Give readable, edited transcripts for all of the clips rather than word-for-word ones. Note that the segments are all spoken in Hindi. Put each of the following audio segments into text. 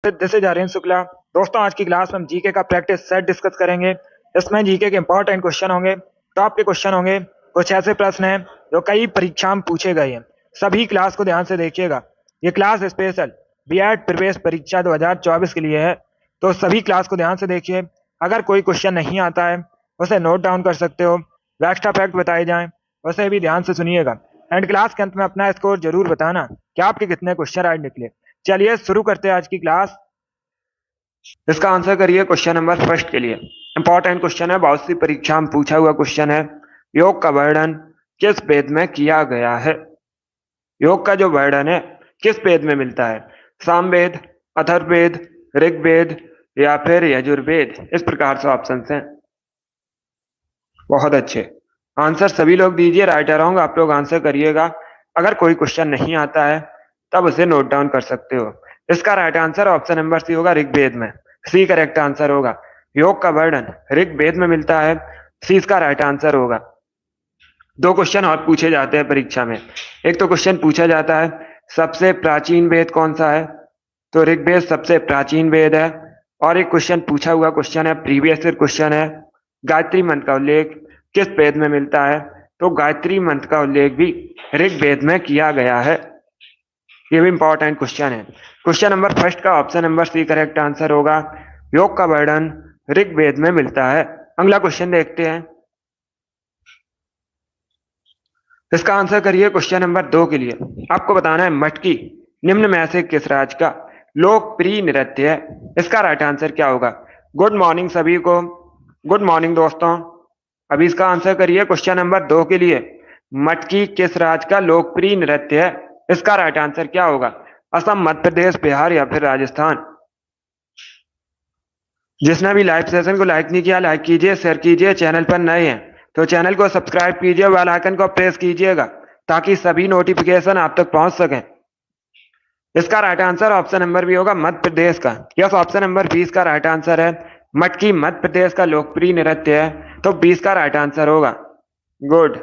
This is Aryan Shukla. दोस्तों, आज की क्लास में हम जीके का प्रैक्टिस सेट डिस्कस करेंगे। इसमें जीके के इंपॉर्टेंट क्वेश्चन होंगे, टॉप के क्वेश्चन होंगे। कुछ ऐसे प्रश्न हैं जो कई परीक्षा में पूछे गए हैं। सभी क्लास को ध्यान से देखिएगा। ये क्लास स्पेशल बीएड प्रवेश परीक्षा 2024 के लिए है, तो सभी क्लास को ध्यान से देखिए। अगर कोई क्वेश्चन नहीं आता है उसे नोट डाउन कर सकते हो। एक्स्ट्रा फैक्ट बताए जाएं उसे भी ध्यान से सुनिएगा। एंड क्लास के अंत में अपना स्कोर जरूर बताना कि आपके कितने क्वेश्चन राइट निकले। चलिए शुरू करते हैं आज की क्लास। इसका आंसर करिए क्वेश्चन नंबर फर्स्ट के लिए। इंपॉर्टेंट क्वेश्चन है, बहुत सी परीक्षा में पूछा हुआ क्वेश्चन है। योग का वर्णन किस वेद में किया गया है? योग का जो वर्णन है किस वेद में मिलता है? सामवेद, अथर्ववेद, ऋग्वेद या फिर यजुर्वेद? इस प्रकार से ऑप्शन हैं। बहुत अच्छे आंसर सभी लोग दीजिए। राइट या रॉन्ग आप लोग आंसर करिएगा। अगर कोई क्वेश्चन नहीं आता है तब उसे नोट डाउन कर सकते हो। इसका right answer option number C होगा, ऋग्वेद में। सी करेक्ट आंसर होगा। योग का वर्णन ऋग्वेद में मिलता है। सी इसका राइट आंसर होगा। दो क्वेश्चन और पूछे जाते हैं परीक्षा में। एक तो क्वेश्चन पूछा जाता है सबसे प्राचीन वेद कौन सा है? तो ऋग्वेद सबसे प्राचीन वेद है। और एक क्वेश्चन पूछा हुआ क्वेश्चन है, प्रीवियस ईयर क्वेश्चन है, गायत्री मंत्र का उल्लेख किस वेद में मिलता है? तो गायत्री मंत्र का उल्लेख भी ऋग्वेद में किया गया है। ये भी इंपॉर्टेंट क्वेश्चन है। क्वेश्चन नंबर फर्स्ट का option number C correct answer होगा। योग का वर्णन ऋग्वेद में मिलता है। अगला क्वेश्चन देखते हैं। इसका आंसर करिए क्वेश्चन नंबर 2 के लिए। आपको बताना है मटकी निम्न में से किस राज्य का लोकप्रिय नृत्य है? इसका राइट आंसर क्या होगा? गुड मॉर्निंग सभी को। गुड मॉर्निंग दोस्तों। अभी इसका आंसर करिए क्वेश्चन नंबर 2 के लिए। मटकी किस राज्य का लोकप्रिय नृत्य है? इसका राइट आंसर क्या होगा? असम, मध्य प्रदेश, बिहार या फिर राजस्थान? जिसने भी लाइव सेशन को लाइक नहीं किया, लाइक कीजिए, शेयर कीजिए। चैनल पर नए हैं तो चैनल को सब्सक्राइब कीजिए, बेल आइकन को प्रेस कीजिएगा ताकि सभी नोटिफिकेशन आप तक पहुंच सकें। इसका right answer option number B होगा, मध्य प्रदेश का। यस, ऑप्शन नंबर 20 का राइट आंसर है। मटकी मध्य प्रदेश का लोकप्रिय नृत्य है, तो 20 का राइट आंसर होगा। गुड।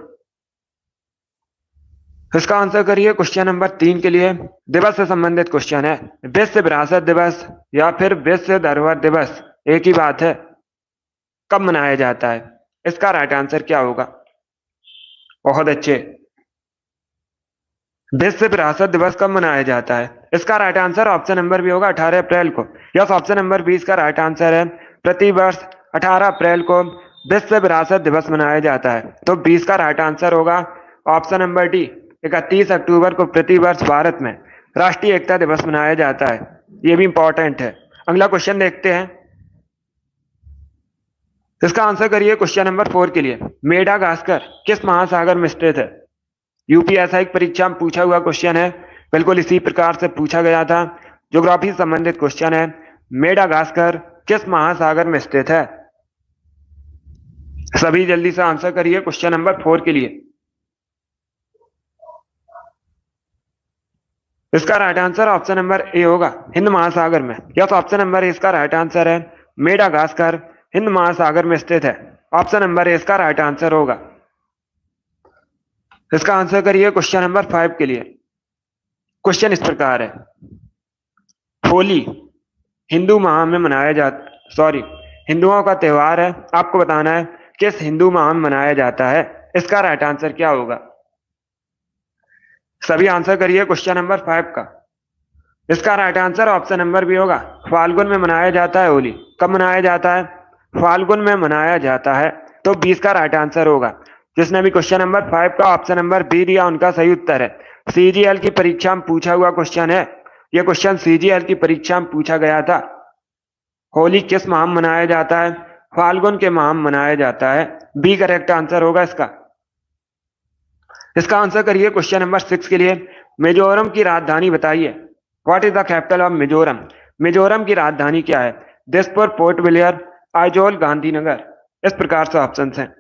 इसका आंसर करिए क्वेश्चन नंबर 3 के लिए। दिवस से संबंधित क्वेश्चन है। विश्व विरासत दिवस या फिर विश्व धरोहर दिवस एक ही बात है, कब मनाया जाता है? इसका राइट आंसर क्या होगा? बहुत अच्छे। विश्व विरासत दिवस कब मनाया जाता है? इसका right answer option number B होगा, 18 अप्रैल को। यस, ऑप्शन नंबर 20 का राइट आंसर है। प्रतिवर्ष 18 अप्रैल को विश्व विरासत दिवस मनाया जाता है, तो 20 का राइट आंसर होगा ऑप्शन नंबर डी। 31 अक्टूबर को प्रतिवर्ष भारत में राष्ट्रीय एकता दिवस मनाया जाता है। यह भी इंपॉर्टेंट है। अगला क्वेश्चन देखते हैं। इसका आंसर करिए क्वेश्चन नंबर 4 के लिए। मेडागास्कर किस महासागर में स्थित है? यूपीएससी परीक्षा में पूछा हुआ क्वेश्चन है, बिल्कुल इसी प्रकार से पूछा गया था। ज्योग्राफी संबंधित क्वेश्चन है। मेडागास्कर किस महासागर में स्थित है? सभी जल्दी से आंसर करिए क्वेश्चन नंबर 4 के लिए। इसका right answer option number A होगा, हिंद महासागर में। यस, ऑप्शन नंबर ए इसका राइट आंसर है। मेडागास्कर हिंद महासागर में स्थित है। ऑप्शन नंबर ए इसका राइट आंसर होगा। इसका आंसर करिए क्वेश्चन नंबर 5 के लिए। क्वेश्चन इस प्रकार है, होली हिंदू माह में मनाया जाता हिंदुओं का त्योहार है। आपको बताना है किस हिंदू माह में मनाया जाता है? इसका राइट आंसर क्या होगा? सभी आंसर करिए क्वेश्चन नंबर 5 का। इसका right answer option number B होगा, फाल्गुन में मनाया जाता है होली। कब मनाया जाता है? फाल्गुन में मनाया जाता है, तो 20 का राइट आंसर होगा। जिसने भी क्वेश्चन नंबर 5 का ऑप्शन नंबर बी दिया उनका सही उत्तर है। सीजीएल की परीक्षा में पूछा हुआ क्वेश्चन है। यह क्वेश्चन सीजीएल की परीक्षा में पूछा गया था। होली किस माह में मनाया जाता है? फाल्गुन के माह में मनाया जाता है। बी करेक्ट आंसर होगा इसका। इसका आंसर करिए क्वेश्चन नंबर 6 के लिए। मिजोरम की राजधानी बताइए। What is the capital of Mizoram? Mizoram की राजधानी क्या है? Dispur, port Blair, Aizawl, Gandhinagar? इस प्रकार से ऑप्शन हैं।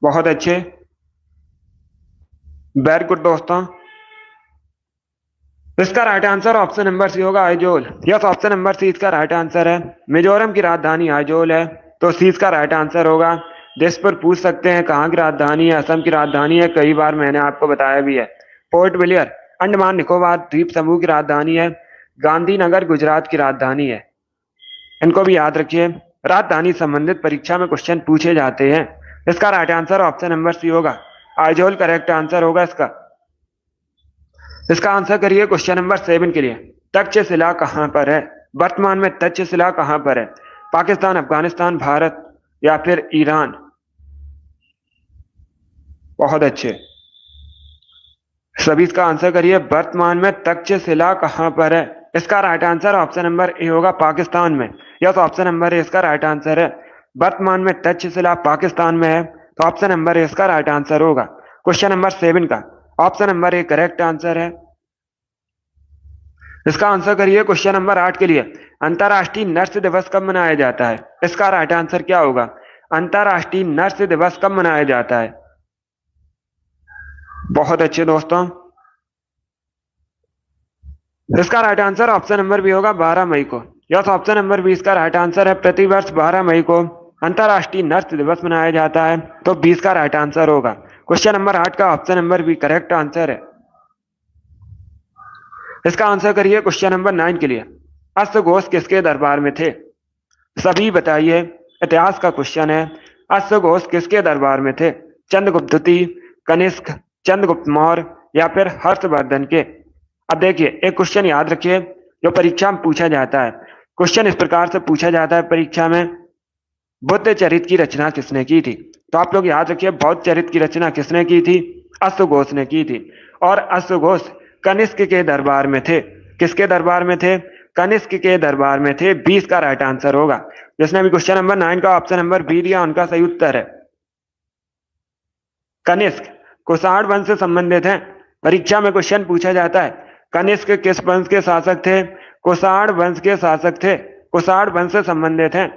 बहुत अच्छे, वेरी गुड दोस्तों। इसका right answer option number C होगा, Aizawl. Yes, option number C इसका राइट आंसर है। मिजोरम की राजधानी आइजोल है, तो सी इसका राइट आंसर होगा। दिसपुर पूछ सकते हैं कहाँ की राजधानी है? असम की राजधानी है, कई बार मैंने आपको बताया भी है। पोर्ट ब्लेयर अंडमान निकोबार द्वीप समूह की राजधानी है गांधीनगर, गुजरात की राजधानी है। इनको भी याद रखिए। राजधानी संबंधित परीक्षा में क्वेश्चन पूछे जाते हैं। इसका right answer option number C होगा, आइजोल करेक्ट आंसर होगा इसका। इसका आंसर करिए क्वेश्चन नंबर 7 के लिए। तक्षशिला कहां पर है? वर्तमान में तक्षशिला कहां पर है? पाकिस्तान, अफगानिस्तान, भारत या फिर ईरान? बहुत अच्छे, सभी इसका आंसर करिए। वर्तमान में तक्षशिला कहां पर है? इसका right answer option number A होगा, पाकिस्तान में। यस, ऑप्शन नंबर ए इसका राइट आंसर है। वर्तमान में तक्षशिला पाकिस्तान में है, तो ऑप्शन नंबर ए इसका राइट आंसर होगा। क्वेश्चन नंबर 7 का option number A correct answer है। इसका आंसर करिए क्वेश्चन नंबर 8 के लिए। अंतर्राष्ट्रीय नर्स दिवस कब मनाया जाता है? इसका राइट आंसर क्या होगा? अंतर्राष्ट्रीय नर्स दिवस कब मनाया जाता है? बहुत अच्छे दोस्तों, इसका right answer option number B होगा, 12 मई को। यस, ऑप्शन नंबर बी इसका राइट आंसर है। प्रतिवर्ष 12 मई को अंतर्राष्ट्रीय नर्स दिवस मनाया जाता है, तो 20 का राइट आंसर होगा। क्वेश्चन नंबर 8 का option number B correct answer है। इसका आंसर करिए क्वेश्चन नंबर 9 के लिए। अश्वघोष किसके दरबार में थे? सभी बताइए, इतिहास का क्वेश्चन है। अश्वघोष किसके दरबार में थे? चंद्रगुप्त द्वितीय, कनिष्क, चंद्रगुप्त मौर्य या फिर हर्षवर्धन के? अब देखिए, एक क्वेश्चन याद रखिए जो परीक्षा में पूछा जाता है। क्वेश्चन इस प्रकार से पूछा जाता है परीक्षा में, बुद्ध चरित की रचना किसने की थी? तो आप लोग याद रखिए, बौद्ध चरित की रचना किसने की थी? अश्वघोष ने की थी। और अश्वघोष कनिष्क के दरबार में थे। किसके दरबार में थे? कनिष्क के दरबार में थे। 20 का राइट आंसर होगा। जिसने भी क्वेश्चन नंबर 9 का ऑप्शन नंबर बी दिया, उनका सही उत्तर है कनिष्क। कुषाण वंश से संबंधित है। परीक्षा में क्वेश्चन पूछा जाता है, कनिष्क किस वंश के शासक थे? कुषाण वंश के शासक थे। कुषाण वंश से संबंधित हैं।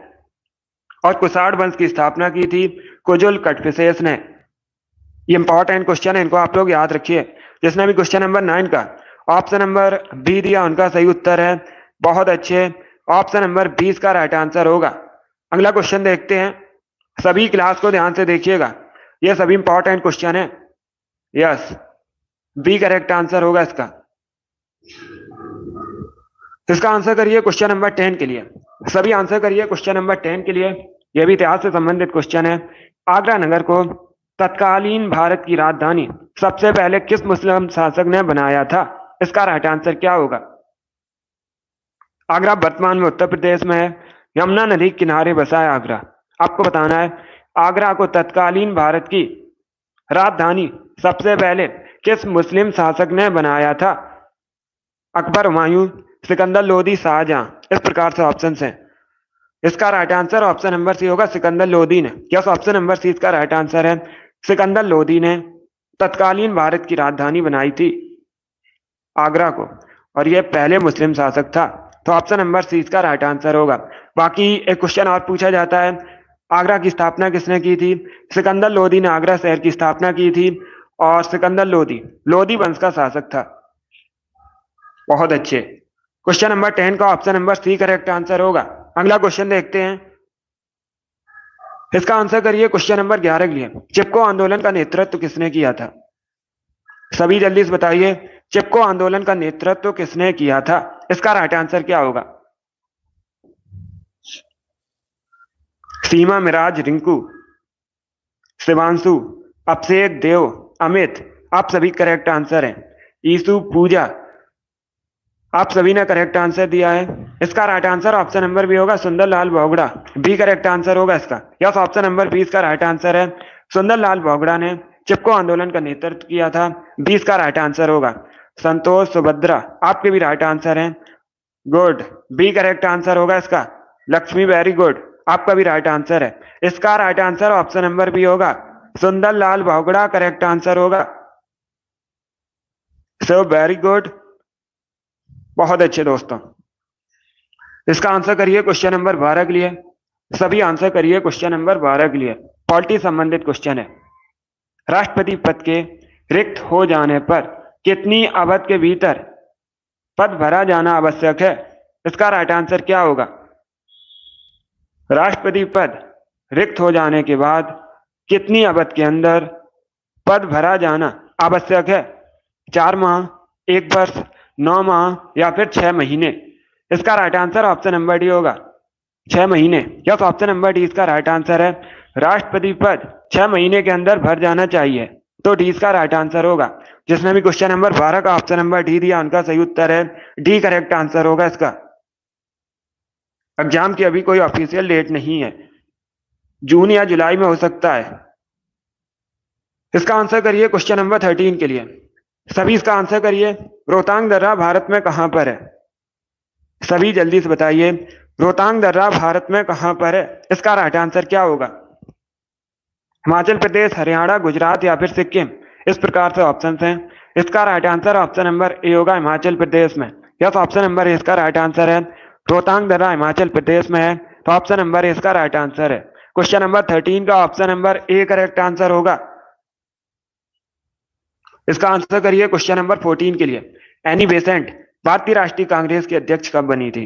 और कुषाण वंश की स्थापना की थी कुजुल कटविशेष ने। ये इंपॉर्टेंट क्वेश्चन है, इनको आप लोग याद रखिए। जिसने भी क्वेश्चन नंबर 9 का ऑप्शन नंबर बी दिया, उनका सही उत्तर है। बहुत अच्छे, ऑप्शन नंबर 20 का राइट आंसर होगा। अगला क्वेश्चन देखते हैं। सभी क्लास को ध्यान से देखिएगा, ये सभी इंपॉर्टेंट क्वेश्चन है। यस, बी करेक्ट आंसर होगा इसका। इसका आंसर करिए क्वेश्चन नंबर 10 के लिए। सभी आंसर करिए क्वेश्चन नंबर 10 के लिए। यह भी इतिहास से संबंधित क्वेश्चन है। आगरा नगर को तत्कालीन भारत की राजधानी सबसे पहले किस मुस्लिम शासक ने बनाया था? इसका राइट आंसर क्या होगा? आगरा वर्तमान में उत्तर प्रदेश में है। यमुना नदी के किनारे बसा है आगरा। आपको बताना है, आगरा को तत्कालीन भारत की राजधानी सबसे पहले किस मुस्लिम शासक ने बनाया था? अकबर, हुमायूं, सिकंदर लोदी, शाहजहां। इस प्रकार से ऑप्शन हैं। इसका right answer option number C होगा, सिकंदर लोदी ने। यस, ऑप्शन नंबर सी इसका राइट आंसर है। सिकंदर लोदी ने तत्कालीन भारत की राजधानी बनाई थी आगरा को, और यह पहले मुस्लिम शासक था। तो ऑप्शन नंबर सी इसका राइट आंसर होगा। बाकी एक क्वेश्चन और पूछा जाता है, आगरा की स्थापना किसने की थी? सिकंदर लोदी ने आगरा शहर की स्थापना की थी। और सिकंदर लोदी लोदी वंश का शासक था। बहुत अच्छे, क्वेश्चन नंबर 10 का option number C correct answer होगा। अगला क्वेश्चन देखते हैं। इसका आंसर करिए क्वेश्चन नंबर 11 के लिए। चिपको आंदोलन का नेतृत्व किसने किया था? सभी जल्दी से बताइए, चिपको आंदोलन का नेतृत्व किसने किया था? इसका राइट आंसर क्या होगा? सीमा मिराज, रिंकू, शिवांशु, अभिषेक, देव, अमित। आप सभी करेक्ट आंसर हैं। ईसु, पूजा, आप सभी ने करेक्ट आंसर दिया है। इसका right answer option number B होगा, Sunderlal Bogra. B correct answer होगा इसका। यस, ऑप्शन नंबर 20 का राइट आंसर है। सुंदरलाल बोगड़ा ने चिपको आंदोलन का नेतृत्व किया था। 20 का राइट आंसर होगा। संतोष, सुभद्रा, आपके भी राइट आंसर हैं। गुड, बी करेक्ट आंसर होगा इसका। लक्ष्मी, वेरी गुड, आपका भी राइट आंसर है। इसका right answer option number B होगा, सुंदरलाल बोगड़ा करेक्ट आंसर होगा। सो वेरी गुड, बहुत अच्छे दोस्तों। इसका आंसर करिए क्वेश्चन नंबर 12 के लिए। सभी आंसर करिए क्वेश्चन नंबर 12 के लिए। पॉलिटी संबंधित क्वेश्चन है। राष्ट्रपति पद के रिक्त हो जाने पर कितनी अवधि के भीतर पद भरा जाना आवश्यक है? इसका राइट आंसर क्या होगा? राष्ट्रपति पद रिक्त हो जाने के बाद कितनी अवधि के अंदर पद भरा जाना आवश्यक है? 4 माह, 1 वर्ष, 9 माह या फिर 6 महीने? इसका right answer option number D होगा 6 महीने। यस, ऑप्शन नंबर डी इसका राइट आंसर है। राष्ट्रपति पद 6 महीने के अंदर भर जाना चाहिए, तो डी इसका राइट आंसर होगा। जिसने भी क्वेश्चन नंबर 12 का ऑप्शन नंबर डी दिया उनका सही उत्तर है डी करेक्ट आंसर होगा इसका। एग्जाम की अभी कोई ऑफिशियल डेट नहीं है, जून या जुलाई में हो सकता है। इसका आंसर करिए क्वेश्चन नंबर 13 के लिए। सभी इसका आंसर करिए। रोहतांग दर्रा भारत में कहां पर है? सभी जल्दी से बताइए, रोहतांग दर्रा भारत में कहां पर है? इसका राइट आंसर क्या होगा? हिमाचल प्रदेश, हरियाणा, गुजरात या फिर सिक्किम? इस प्रकार से ऑप्शन हैं। इसका right answer option number A होगा हिमाचल प्रदेश में। यस, ऑप्शन नंबर ए इसका राइट आंसर है। रोहतांग दर्रा हिमाचल प्रदेश में है, तो ऑप्शन नंबर ए इसका राइट आंसर है। क्वेश्चन नंबर 13 का option number A correct answer होगा। इसका आंसर करिए क्वेश्चन नंबर 14 के लिए। एनी बेसेंट भारतीय राष्ट्रीय कांग्रेस की अध्यक्ष कब बनी थी?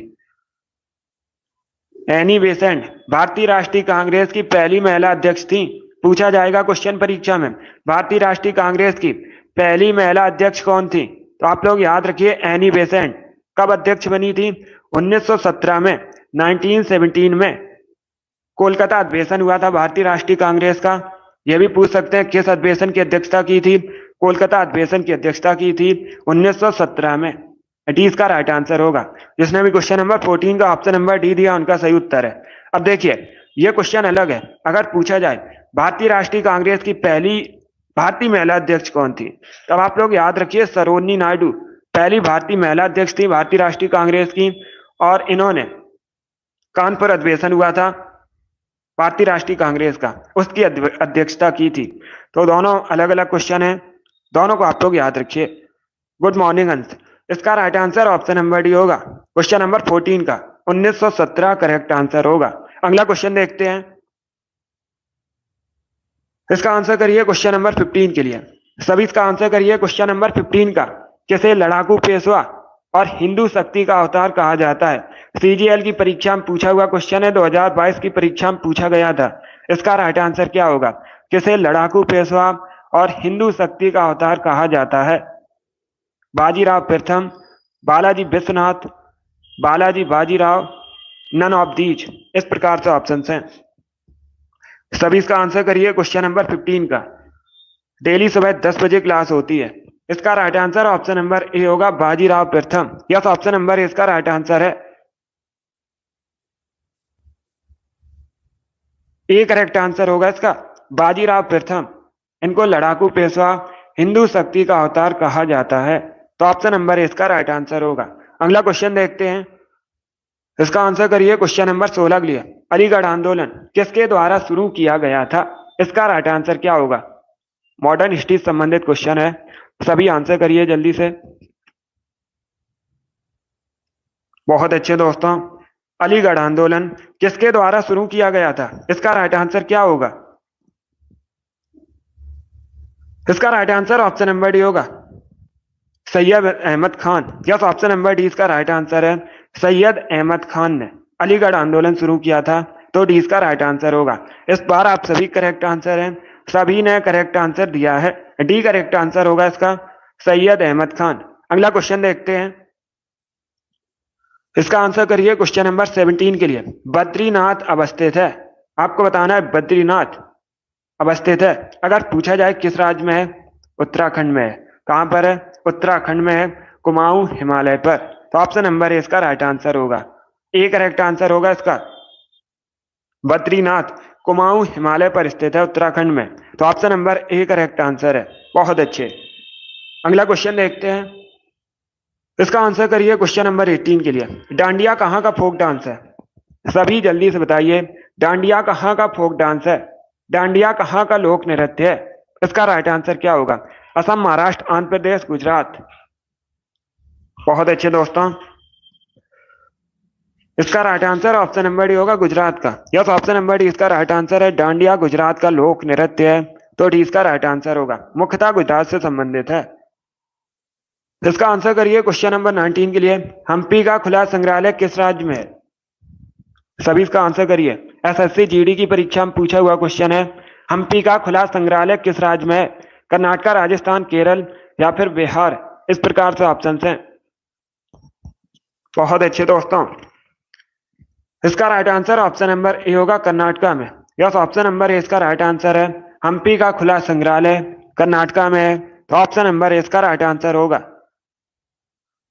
एनी बेसेंट भारतीय राष्ट्रीय कांग्रेस की पहली महिला अध्यक्ष थी। पूछा जाएगा क्वेश्चन परीक्षा में, भारतीय राष्ट्रीय कांग्रेस की पहली महिला अध्यक्ष कौन थी? तो आप लोग याद रखिए, एनी बेसेंट कब अध्यक्ष बनी थी? 1917 में, 1917 में कोलकाता अधिवेशन हुआ था भारतीय राष्ट्रीय कांग्रेस का। यह भी पूछ सकते हैं किस अधिवेशन की अध्यक्षता की थी? कोलकाता अधिवेशन की अध्यक्षता की थी 1917 में। डी इसका राइट आंसर होगा। जिसने भी क्वेश्चन नंबर 14 का ऑप्शन नंबर डी दिया उनका सही उत्तर है। अब देखिए, यह क्वेश्चन अलग है। अगर पूछा जाए भारतीय राष्ट्रीय कांग्रेस की पहली भारतीय महिला अध्यक्ष कौन थी, तब आप लोग याद रखिए सरोजिनी नायडू पहली भारतीय महिला अध्यक्ष थी भारतीय राष्ट्रीय कांग्रेस की, और इन्होंने कानपुर अधिवेशन हुआ था भारतीय राष्ट्रीय कांग्रेस का, उसकी अध्यक्षता की थी। तो दोनों अलग अलग क्वेश्चन हैं, दोनों को आप लोग याद रखिए। गुड मॉर्निंग अंश। इसका right answer option number D होगा। क्वेश्चन नंबर 14 का 1917 करेक्ट आंसर होगा। अगला क्वेश्चन देखते हैं। इसका आंसर करिए क्वेश्चन नंबर 15 के लिए। सभी इसका आंसर करिए क्वेश्चन नंबर 15 का। किसे लड़ाकू पेशवा और हिंदू शक्ति का अवतार कहा जाता है? सीजीएल की परीक्षा में पूछा हुआ क्वेश्चन है, 2022 की परीक्षा में पूछा गया था। इसका राइट आंसर क्या होगा? किसे लड़ाकू पेशवा और हिंदू शक्ति का अवतार कहा जाता है? बाजीराव प्रथम, Balaji Vishwanath, Balaji Bajirao, none of these? इस प्रकार से ऑप्शन हैं। सभी इसका आंसर करिए क्वेश्चन नंबर 15 का। डेली सुबह 10 बजे क्लास होती है। इसका right answer option number A होगा बाजीराव प्रथम। यस, ऑप्शन नंबर ए इसका राइट आंसर है। ए करेक्ट आंसर होगा इसका, बाजीराव प्रथम। इनको लड़ाकू पेशवा हिंदू शक्ति का अवतार कहा जाता है, तो ऑप्शन नंबर ए इसका राइट आंसर होगा। अगला क्वेश्चन देखते हैं। इसका आंसर करिए क्वेश्चन नंबर 16 के लिए। अलीगढ़ आंदोलन किसके द्वारा शुरू किया गया था? इसका राइट आंसर क्या होगा? मॉडर्न हिस्ट्री संबंधित क्वेश्चन है, सभी आंसर करिए जल्दी से। बहुत अच्छे दोस्तों, अलीगढ़ आंदोलन किसके द्वारा शुरू किया गया था? इसका राइट आंसर क्या होगा? इसका right answer option number D होगा, Syed Ahmad Khan. Yes, option number D इसका राइट आंसर है। सैयद अहमद खान ने अलीगढ़ आंदोलन शुरू किया था, तो डी इसका राइट आंसर होगा। इस बार आप सभी करेक्ट आंसर हैं, सभी ने करेक्ट आंसर दिया है। डी करेक्ट आंसर होगा इसका, सैयद अहमद खान। अगला क्वेश्चन देखते हैं। इसका आंसर करिए क्वेश्चन नंबर 17 के लिए। बद्रीनाथ अवस्थित है, आपको बताना है बद्रीनाथ अवस्थित है। अगर पूछा जाए किस राज्य में है? उत्तराखंड में है। कहां पर है? उत्तराखंड में है, कुमाऊं हिमालय पर। तो ऑप्शन नंबर ए इसका राइट आंसर होगा। ए करेक्ट आंसर होगा इसका। बद्रीनाथ कुमाऊं हिमालय पर स्थित है उत्तराखंड में, तो option number A correct answer है। बहुत अच्छे। अगला क्वेश्चन देखते हैं। इसका आंसर करिए क्वेश्चन नंबर 18 के लिए। डांडिया कहाँ का फोक डांस है? सभी जल्दी से बताइए, डांडिया कहाँ का फोक डांस है? डांडिया कहाँ का लोक नृत्य है? इसका राइट आंसर क्या होगा? असम, महाराष्ट्र, आंध्र प्रदेश, गुजरात? बहुत अच्छे दोस्तों, इसका right answer option number D होगा, गुजरात का। यस, ऑप्शन नंबर डी इसका राइट आंसर है। डांडिया गुजरात का लोक नृत्य है, तो डी इसका राइट आंसर होगा। मुख्यतः गुजरात से संबंधित है। इसका आंसर करिए क्वेश्चन नंबर 19 के लिए। हम्पी का खुला संग्रहालय किस राज्य में है? सभी इसका आंसर करिए। एसएससी जीडी की परीक्षा में पूछा हुआ क्वेश्चन है। हम्पी का खुला संग्रहालय किस राज्य में है? कर्नाटक, राजस्थान, केरल या फिर बिहार? इस प्रकार से ऑप्शन हैं। बहुत अच्छे दोस्तों, इसका right answer option number A होगा कर्नाटका में। यस, ऑप्शन नंबर ए इसका राइट आंसर है। हम्पी का खुला संग्रहालय कर्नाटका में है, तो ऑप्शन नंबर ए इसका राइट आंसर होगा।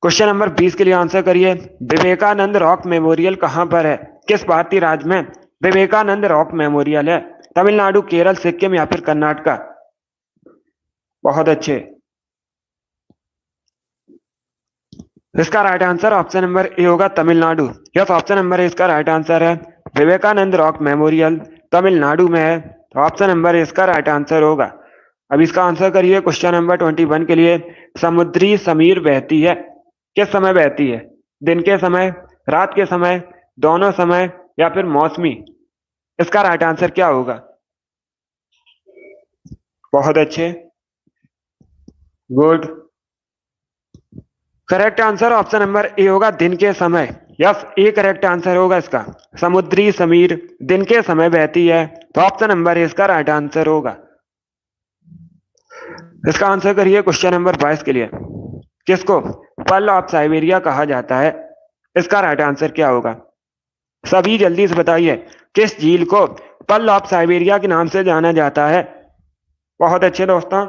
क्वेश्चन नंबर 20 के लिए आंसर करिए। विवेकानंद रॉक मेमोरियल कहां पर है? किस भारतीय राज्य में विवेकानंद रॉक मेमोरियल है? तमिलनाडु, केरल, सिक्किम या फिर कर्नाटका? बहुत अच्छे, इसका right answer option number A होगा Tamil Nadu. Yes, option number A इसका राइट आंसर है। विवेकानंद रॉक मेमोरियल तमिलनाडु में है, तो ऑप्शन नंबर ए इसका राइट आंसर होगा। अब इसका आंसर करिए क्वेश्चन नंबर 21 के लिए। समुद्री समीर बहती है, किस समय बहती है? दिन के समय, रात के समय, दोनों समय या फिर मौसमी? इसका राइट आंसर क्या होगा? बहुत अच्छे, good. Correct answer option number A होगा दिन के समय। यस, ए करेक्ट आंसर होगा इसका। समुद्री समीर दिन के समय बहती है, तो ऑप्शन नंबर ए इसका राइट आंसर होगा। इसका आंसर करिए क्वेश्चन नंबर 22 के लिए। किसको पर्ल ऑफ साइबेरिया कहा जाता है? इसका राइट आंसर क्या होगा? सभी जल्दी से बताइए, किस झील को पर्ल ऑफ साइबेरिया के नाम से जाना जाता है? बहुत अच्छे दोस्तों,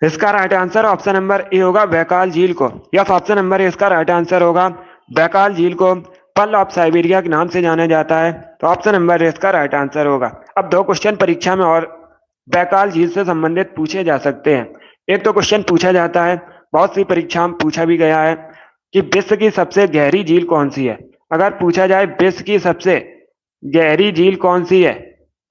इसका right answer option number A होगा बैकाल झील को। यस, ऑप्शन नंबर ए इसका राइट आंसर होगा। बैकाल झील को पर्ल ऑफ साइबेरिया के नाम से जाना जाता है, तो ऑप्शन नंबर ए इसका राइट आंसर होगा। अब दो क्वेश्चन परीक्षा में और बैकाल झील से संबंधित पूछे जा सकते हैं। एक तो क्वेश्चन पूछा जाता है, बहुत सी परीक्षा में पूछा भी गया है, कि विश्व की सबसे गहरी झील कौन सी है? अगर पूछा जाए विश्व की सबसे गहरी झील कौन सी है,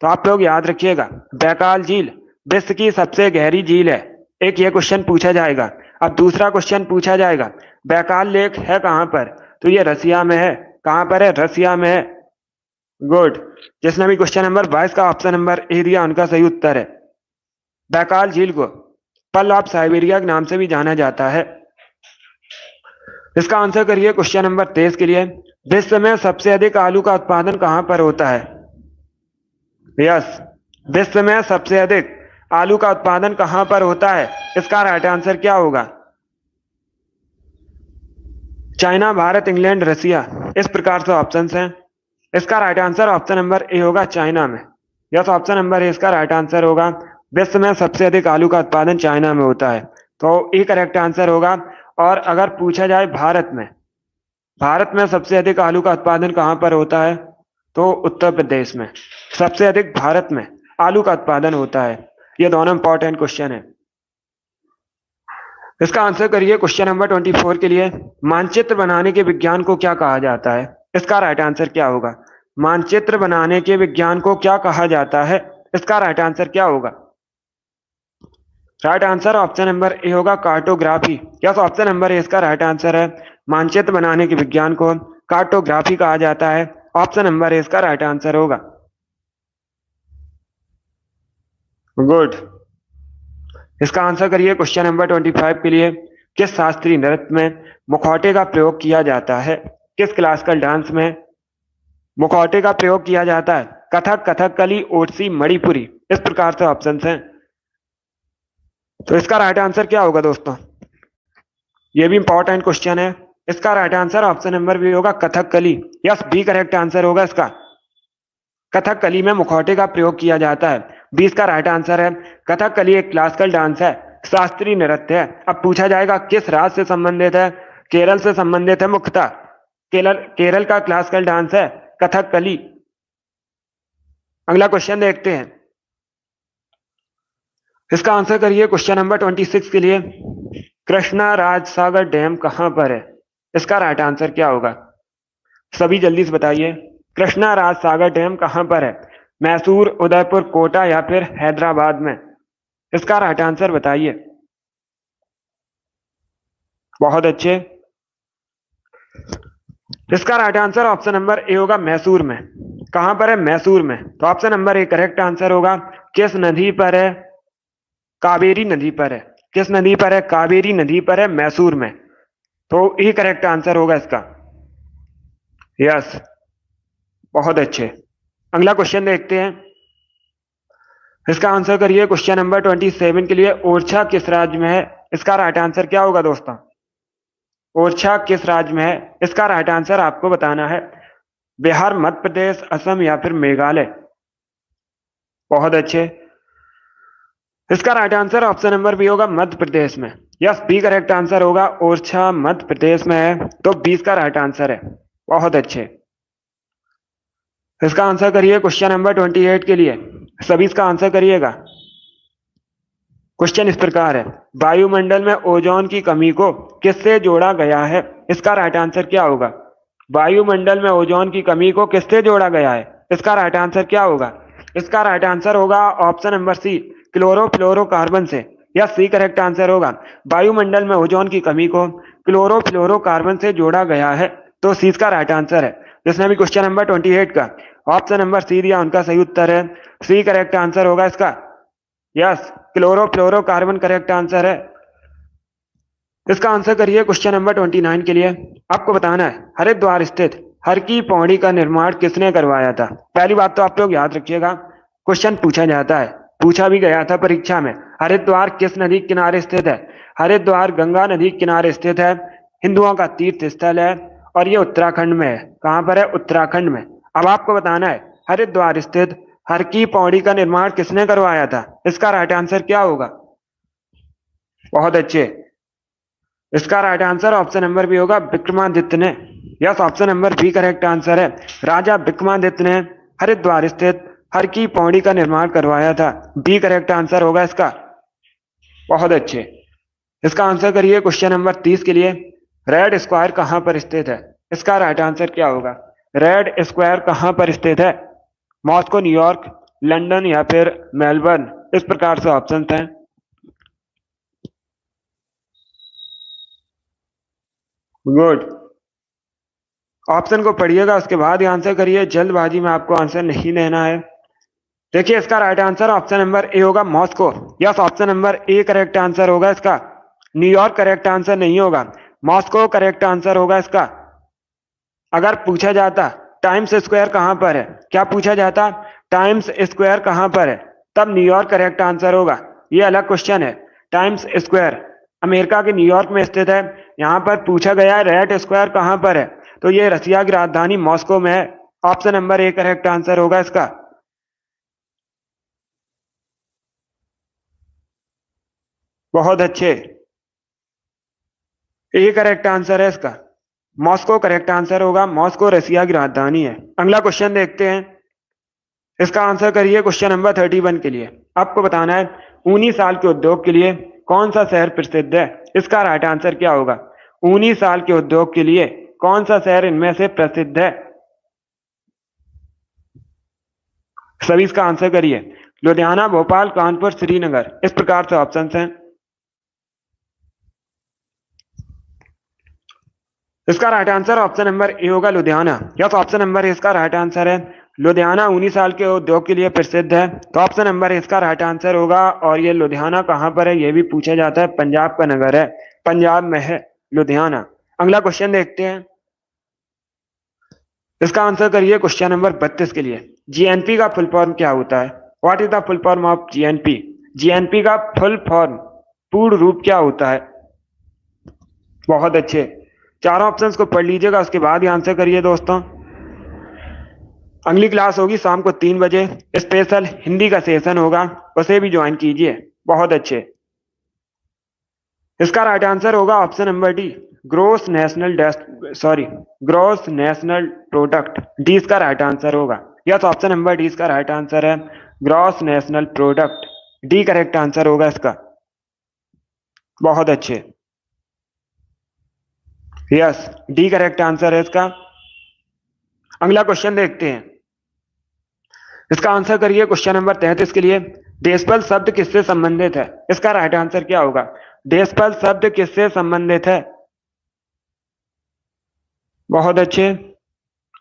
तो आप लोग याद रखिएगा बैकाल झील विश्व की सबसे गहरी झील है। एक ये क्वेश्चन पूछा जाएगा। अब दूसरा क्वेश्चन पूछा जाएगा, बैकाल लेक है कहां पर? तो ये रसिया में है। कहां पर है? रसिया में है। गुड, जिसने भी क्वेश्चन नंबर 22 का ऑप्शन नंबर ए दिया उनका सही उत्तर है। बैकाल झील को पर्ल ऑफ साइबेरिया के नाम से भी जाना जाता है। इसका आंसर करिए क्वेश्चन नंबर 23 के लिए। विश्व में सबसे अधिक आलू का उत्पादन कहां पर होता है? यस, विश्व में सबसे अधिक आलू का उत्पादन कहां पर होता है? इसका राइट आंसर क्या होगा? चाइना, भारत, इंग्लैंड, रसिया, इस प्रकार से ऑप्शंस हैं। इसका right answer option number A होगा चाइना में। यस, ऑप्शन नंबर ए इसका राइट आंसर होगा। विश्व में सबसे अधिक आलू का उत्पादन चाइना में होता है, तो ए करेक्ट आंसर होगा। और अगर पूछा जाए भारत में सबसे अधिक आलू का उत्पादन कहां पर होता है, तो उत्तर प्रदेश में सबसे अधिक भारत में आलू का उत्पादन होता है। ये दोनों इंपॉर्टेंट क्वेश्चन है। इसका आंसर करिए क्वेश्चन नंबर 24 के लिए। मानचित्र बनाने के विज्ञान को क्या कहा जाता है? इसका राइट आंसर क्या होगा? मानचित्र बनाने के विज्ञान को क्या कहा जाता है? इसका राइट आंसर क्या होगा? Right answer option number A होगा cartography. Yes, option number A इसका राइट आंसर है। मानचित्र बनाने के विज्ञान को कार्टोग्राफी कहा जाता है। ऑप्शन नंबर ए इसका राइट आंसर होगा। गुड, इसका आंसर करिए क्वेश्चन नंबर 25 के लिए। किस शास्त्रीय नृत्य में मुखौटे का प्रयोग किया जाता है? किस क्लासिकल डांस में मुखौटे का प्रयोग किया जाता है? कथक, कथकली, ओडिसी, मणिपुरी, इस प्रकार से ऑप्शंस हैं। तो इसका राइट आंसर क्या होगा दोस्तों? ये भी इंपॉर्टेंट क्वेश्चन है। इसका right answer option number B होगा Kathakali. Yes, B correct answer होगा इसका। कथकली में मुखौटे का प्रयोग किया जाता है, 20 का राइट आंसर है। कथकली एक क्लासिकल डांस है, शास्त्रीय नृत्य है। अब पूछा जाएगा किस राज्य से संबंधित है? केरल से संबंधित है मुख्यतः। केरल का क्लासिकल डांस है कथकली। अगला क्वेश्चन देखते हैं। इसका आंसर करिए क्वेश्चन नंबर 26 के लिए। कृष्णा राज सागर डैम कहां पर है? इसका राइट आंसर क्या होगा? सभी जल्दी से बताइए, कृष्णा राज सागर डैम कहां पर है? मैसूर, उदयपुर, कोटा या फिर हैदराबाद में? इसका राइट आंसर बताइए। बहुत अच्छे, इसका right answer option number A होगा मैसूर में। कहां पर है? मैसूर में। तो option number A correct answer होगा। किस नदी पर है? कावेरी नदी पर है। किस नदी पर है? कावेरी नदी पर है, मैसूर में। तो ए करेक्ट आंसर होगा इसका। यस, बहुत अच्छे। अगला क्वेश्चन देखते हैं। इसका आंसर करिए क्वेश्चन नंबर 27 के लिए। ओरछा किस राज्य में है? इसका राइट आंसर क्या होगा दोस्तों? ओरछा किस राज्य में है? इसका राइट आंसर आपको बताना है। बिहार, मध्य प्रदेश, असम या फिर मेघालय। बहुत अच्छे। इसका right answer option number B होगा, मध्य प्रदेश में। यस, बी करेक्ट आंसर होगा। ओरछा मध्य प्रदेश में है, तो 20 का राइट आंसर है। बहुत अच्छे। इसका आंसर करिए क्वेश्चन नंबर 28 के लिए। सभी इसका आंसर करिएगा। क्वेश्चन इस प्रकार है, वायुमंडल में ओजोन की कमी को किससे जोड़ा गया है? इसका राइट आंसर क्या होगा? वायुमंडल में ओजोन की कमी को किससे जोड़ा गया है? इसका राइट आंसर क्या होगा? इसका राइट आंसर होगा ऑप्शन नंबर सी, क्लोरोफ्लोरोकार्बन से। यह सी करेक्ट आंसर होगा। वायुमंडल में ओजोन की कमी को क्लोरोफ्लोरोकार्बन से जोड़ा गया है, तो सी इसका राइट आंसर है। जिसने भी क्वेश्चन नंबर 28 का ऑप्शन नंबर सी दिया, उनका सही उत्तर है सी करेक्ट आंसर होगा इसका। यस, क्लोरोफ्लोरोकार्बन करेक्ट आंसर है। इसका आंसर करिए क्वेश्चन नंबर 29 के लिए। आपको बताना है, हरिद्वार स्थित हर की पौड़ी का निर्माण किसने करवाया था? पहली बात तो आप लोग याद रखिएगा, क्वेश्चन पूछा जाता है, पूछा भी गया था परीक्षा में। हरिद्वार किस नदी के किनारे स्थित है? हरिद्वार गंगा नदी के किनारे स्थित है, हिंदुओं का तीर्थ स्थल है, और ये उत्तराखंड में है। कहां पर है? उत्तराखंड में। अब आपको बताना है, हरिद्वार स्थित हर की पौड़ी का निर्माण किसने करवाया था? इसका राइट आंसर क्या होगा? बहुत अच्छे। इसका right answer option number B होगा, विक्रमादित्य ने। Yes, option number B correct answer है। राजा विक्रमादित्य ने हरिद्वार स्थित हर की पौड़ी का निर्माण करवाया था। बी करेक्ट आंसर होगा इसका। बहुत अच्छे। इसका आंसर करिए क्वेश्चन नंबर 30 के लिए। रेड स्क्वायर कहां पर स्थित है? इसका राइट आंसर क्या होगा? रेड स्क्वायर कहां पर स्थित है? मॉस्को, न्यूयॉर्क, लंदन या फिर मेलबर्न। इस प्रकार से ऑप्शन हैं। गुड। ऑप्शन को पढ़िएगा, उसके बाद ही आंसर करिए, जल्दबाजी में आपको आंसर नहीं देना है। देखिए, इसका right answer option number A होगा, Moscow. Yes, option number A correct answer होगा इसका। न्यूयॉर्क करेक्ट आंसर नहीं होगा, मॉस्को करेक्ट आंसर होगा इसका। अगर पूछा जाता टाइम्स स्क्वायर कहां पर है, क्या पूछा जाता? टाइम्स स्क्वायर कहां पर है, तब न्यूयॉर्क करेक्ट आंसर होगा। ये अलग क्वेश्चन है। टाइम्स स्क्वायर अमेरिका के न्यूयॉर्क में स्थित है। यहां पर पूछा गया है रेड स्क्वायर कहां पर है, तो ये रसिया की राजधानी मॉस्को में है। Option number A correct answer होगा इसका। बहुत अच्छे। ए करेक्ट आंसर है इसका। मॉस्को करेक्ट आंसर होगा। मॉस्को रसिया की राजधानी है। अगला क्वेश्चन देखते हैं। इसका आंसर करिए क्वेश्चन नंबर 31 के लिए। आपको बताना है, ऊनी साल के उद्योग के लिए कौन सा शहर प्रसिद्ध है? इसका राइट आंसर क्या होगा? ऊनी साल के उद्योग के लिए कौन सा शहर इनमें से प्रसिद्ध है? सभी इसका आंसर करिए। लुधियाना, भोपाल, कानपुर, श्रीनगर। इस प्रकार से ऑप्शन हैं। इसका right answer option number A होगा, Ludhiana. Yes, option number A इसका राइट आंसर है। लुधियाना 19 साल के उद्योग के लिए प्रसिद्ध है, तो ऑप्शन नंबर ए इसका राइट आंसर होगा। और ये लुधियाना कहां पर है, ये भी पूछा जाता है। पंजाब का नगर है, पंजाब में है लुधियाना। अगला क्वेश्चन देखते हैं। इसका आंसर करिए क्वेश्चन नंबर 32 के लिए। जीएनपी का फुल फॉर्म क्या होता है? What is the full form of GNP? GNP का फुल फॉर्म, पूर्ण रूप क्या होता है? बहुत अच्छे। चारों ऑप्शंस को पढ़ लीजिएगा, उसके बाद ही आंसर करिए दोस्तों। अगली क्लास होगी शाम को 3 बजे, स्पेशल हिंदी का सेशन होगा, उसे भी ज्वाइन कीजिए। बहुत अच्छे। इसका राइट आंसर होगा option number D, gross national product. D इसका राइट आंसर होगा। यस, ऑप्शन नंबर डी इसका राइट आंसर है, gross national product. D correct answer होगा इसका। बहुत अच्छे। यस, डी करेक्ट आंसर है इसका। अगला क्वेश्चन देखते हैं। इसका आंसर करिए क्वेश्चन नंबर 33 के लिए। देशपाल शब्द किससे संबंधित है? इसका राइट आंसर क्या होगा? देशपाल शब्द किससे संबंधित है? बहुत अच्छे।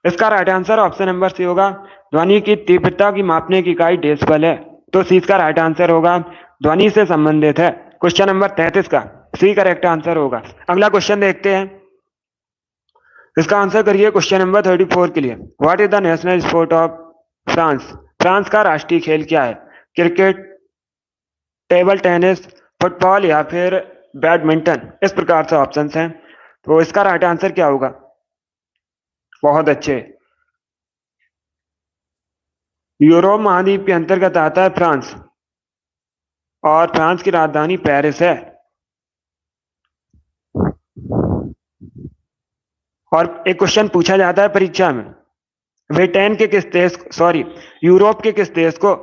इसका right answer option number C होगा, ध्वनि की तीव्रता की मापने की इकाई डेसिबल है, तो सी इसका राइट आंसर होगा, ध्वनि से संबंधित है। क्वेश्चन नंबर 33 का सी करेक्ट आंसर होगा। अगला क्वेश्चन देखते हैं। इसका आंसर करिए क्वेश्चन नंबर 34 के लिए। What is the national sport of France? France का राष्ट्रीय खेल क्या है? क्रिकेट, टेबल टेनिस, फुटबॉल या फिर बैडमिंटन। इस प्रकार से ऑप्शंस हैं। तो इसका राइट आंसर क्या होगा? बहुत अच्छे। यूरोप महाद्वीप के अंतर्गत आता है फ्रांस, और फ्रांस की राजधानी पेरिस है। और एक क्वेश्चन पूछा जाता है परीक्षा में, ब्रिटेन के किस देश, सॉरी, यूरोप के किस देश को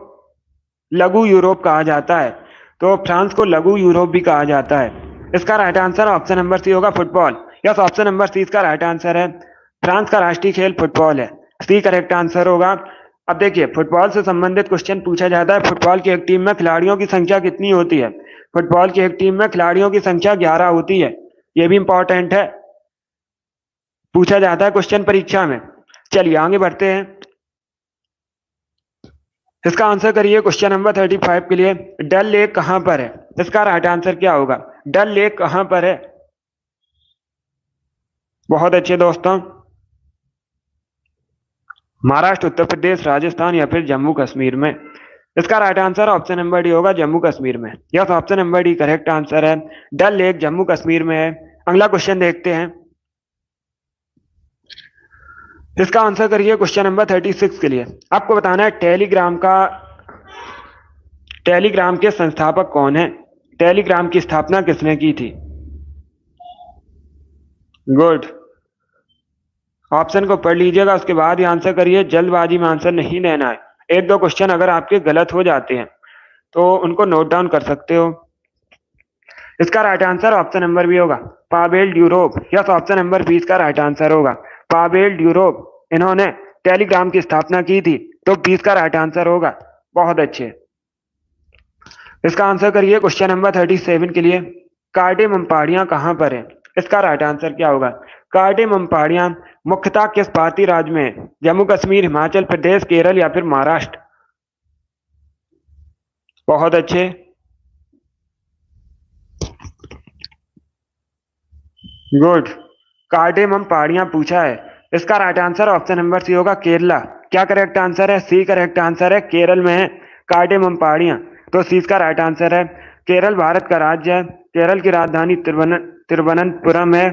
लघु यूरोप कहा जाता है? तो फ्रांस को लघु यूरोप भी कहा जाता है। इसका right answer option number C होगा, football. Yes, option number C इसका राइट आंसर है। फ्रांस का राष्ट्रीय खेल फुटबॉल है, सी करेक्ट आंसर होगा। अब देखिए, फुटबॉल से संबंधित क्वेश्चन पूछा जाता है, फुटबॉल की एक टीम में खिलाड़ियों की संख्या कितनी होती है? फुटबॉल की एक टीम में खिलाड़ियों की संख्या 11 होती है। यह भी इंपॉर्टेंट है, पूछा जाता है क्वेश्चन परीक्षा में। चलिए आगे बढ़ते हैं। इसका आंसर करिए क्वेश्चन नंबर 35 के लिए, डल लेक कहां पर है? इसका राइट आंसर क्या होगा? डल लेक कहां पर है? बहुत अच्छे दोस्तों, महाराष्ट्र, उत्तर प्रदेश, राजस्थान या फिर जम्मू कश्मीर में। इसका right answer option number D होगा, जम्मू कश्मीर में। Yes, option number D correct answer है। डल लेक जम्मू कश्मीर में है। अगला क्वेश्चन देखते हैं। इसका आंसर करिए क्वेश्चन नंबर 36 के लिए। आपको बताना है टेलीग्राम के संस्थापक कौन है? टेलीग्राम की स्थापना किसने की थी? गुड, ऑप्शन को पढ़ लीजिएगा, उसके बाद ही आंसर करिए। जल्दबाजी में आंसर नहीं देना है। एक दो क्वेश्चन अगर आपके गलत हो जाते हैं तो उनको नोट डाउन कर सकते हो। इसका right answer option number B होगा, Pavel Durov. Yes, option number B इसका राइट आंसर होगा, पावेल ड्यूरोव। इन्होंने टेलीग्राम की स्थापना की थी, तो 20 का राइट आंसर होगा। बहुत अच्छे। इसका आंसर करिए क्वेश्चन नंबर 37 के लिए, कार्डेमम पहाड़ियां कहां पर है? इसका राइट आंसर क्या होगा? कार्डेमम पहाड़ियां मुख्यतः किस भारतीय राज्य में है? जम्मू कश्मीर, हिमाचल प्रदेश, केरल या फिर महाराष्ट्र? बहुत अच्छे। गुड, कार्डेमम पहाड़ियां पूछा है। इसका right answer option number C होगा, केरला। क्या करेक्ट आंसर है? सी करेक्ट आंसर है, केरल में है कार्डेमम पहाड़ियां। तो सी इसका राइट आंसर है। केरल भारत का राज्य है, केरल की राजधानी तिरुवनंतपुरम है,